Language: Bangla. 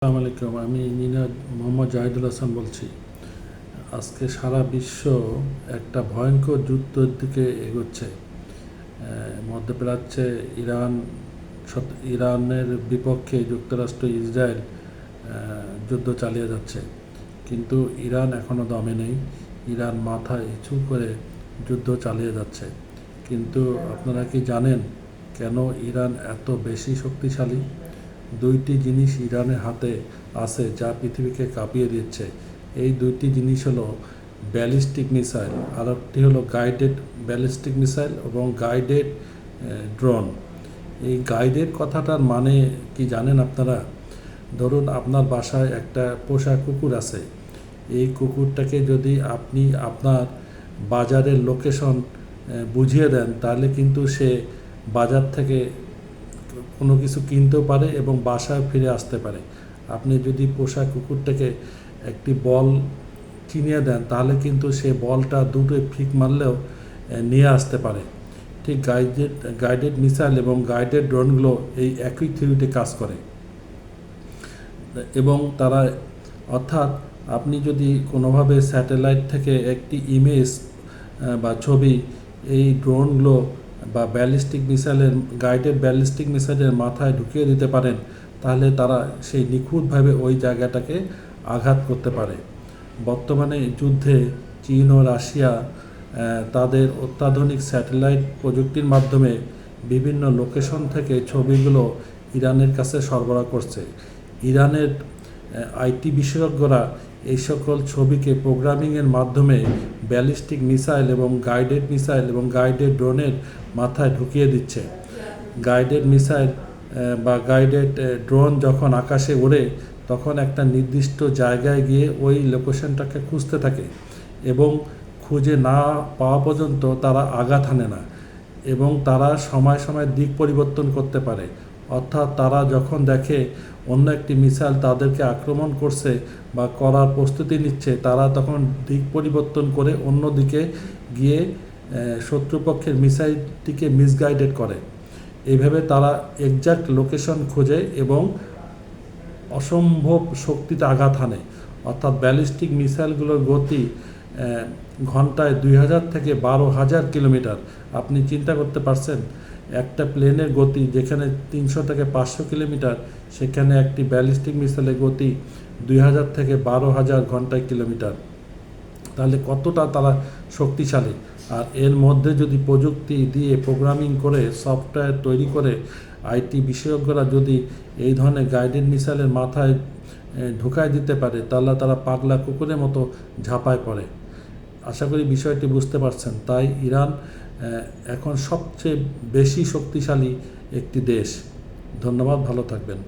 আসসালামু আলাইকুম। আমি ইঞ্জিনিয়ার মোহাম্মদ জাহিদুল হাসান বলছি। আজকে সারা বিশ্ব একটা ভয়ঙ্কর যুদ্ধের দিকে এগোচ্ছে। মধ্যপ্রাচ্যে ইরানের বিপক্ষে যুক্তরাষ্ট্র ইসরায়েল যুদ্ধ চালিয়ে যাচ্ছে, কিন্তু ইরান এখনও দমে নেই। ইরান মাথা উঁচু করে যুদ্ধ চালিয়ে যাচ্ছে। কিন্তু আপনারা কি জানেন কেন ইরান এত বেশি শক্তিশালী? দুইটি জিনিস ইরানের হাতে আছে যা পৃথিবীকে কাঁপিয়ে দিচ্ছে। এই দুইটি জিনিস হলো ব্যালিস্টিক মিসাইল, আর একটি হলো গাইডেড ব্যালিস্টিক মিসাইল এবং গাইডেড ড্রোন। এই গাইডেড কথাটার মানে কি জানেন আপনারা? ধরুন আপনার বাসায় একটা পোষা কুকুর আছে। এই কুকুরটাকে যদি আপনি আপনার বাজারের লোকেশন বুঝিয়ে দেন, তাহলে কিন্তু সে বাজার থেকে কোনো কিছু কিনতেও পারে এবং বাসায় ফিরে আসতে পারে। আপনি যদি পোষা কুকুরটাকে একটি বল কিনিয়ে দেন, তাহলে কিন্তু সে বলটা দুটোই ফিক মারলেও নিয়ে আসতে পারে। ঠিক গাইডেড মিসাইল এবং গাইডেড ড্রোনগুলো এই একই থিওরিতে কাজ করে। এবং তারা অর্থাৎ আপনি যদি কোনোভাবে স্যাটেলাইট থেকে একটি ইমেজ বা ছবি এই ড্রোনগুলো বা ব্যালিস্টিক মিসাইলের গাইডেড ব্যালিস্টিক মিসাইলের মাথায় ঢুকিয়ে দিতে পারেন, তাহলে তারা সেই নিখুঁতভাবে ওই জায়গাটাকে আঘাত করতে পারে। বর্তমানে যুদ্ধে চীন ও রাশিয়া তাদের অত্যাধুনিক স্যাটেলাইট প্রযুক্তির মাধ্যমে বিভিন্ন লোকেশন থেকে ছবিগুলো ইরানের কাছে সরবরাহ করছে। ইরানের আইটি বিশেষজ্ঞরা এই সকল ছবিকে প্রোগ্রামিংয়ের মাধ্যমে ব্যালিস্টিক মিসাইল এবং গাইডেড ড্রোনের মাথায় ঢুকিয়ে দিচ্ছে। গাইডেড মিসাইল বা গাইডেড ড্রোন যখন আকাশে ওড়ে, তখন একটা নির্দিষ্ট জায়গায় গিয়ে ওই লোকেশনটাকে খুঁজতে থাকে এবং খুঁজে না পাওয়া পর্যন্ত তারা আঘাত হানে না, এবং তারা সময় সময় দিক পরিবর্তন করতে পারে। অর্থাৎ তারা যখন দেখে অন্য একটি মিসাইল তাদেরকে আক্রমণ করছে বা করার প্রস্তুতি নিচ্ছে, তারা তখন দিক পরিবর্তন করে অন্য দিকে গিয়ে শত্রুপক্ষের মিসাইলটিকে মিসগাইডেড করে। এইভাবে তারা এক্সাক্ট লোকেশন খোঁজে এবং অসম্ভব শক্তিতে আঘাত হানে। অর্থাৎ ব্যালিস্টিক মিসাইলগুলোর গতি ঘন্টায় 2000 থেকে 12,000 কিলোমিটার। আপনি চিন্তা করতে পারছেন, একটা প্লেনের গতি যেখানে 300 থেকে 500 কিলোমিটার, সেখানে একটি ব্যালিস্টিক মিসাইলের গতি 2000 থেকে 12,000 ঘন্টায় কিলোমিটার। তাহলে কতটা তারা শক্তিশালী! আর এর মধ্যে যদি প্রযুক্তি দিয়ে প্রোগ্রামিং করে সফটওয়্যার তৈরি করে আইটি বিশেষজ্ঞরা যদি এই ধরনের গাইডেড মিসাইলের মাথায় ঢুকায় দিতে পারে, তাহলে তারা পাগলা কুকুরের মতো ঝাঁপায় পড়ে। আশা করি বিষয়টি বুঝতে পারছেন। তাই ইরান এখন সবচেয়ে বেশি শক্তিশালী একটি দেশ। ধন্যবাদ, ভালো থাকবেন।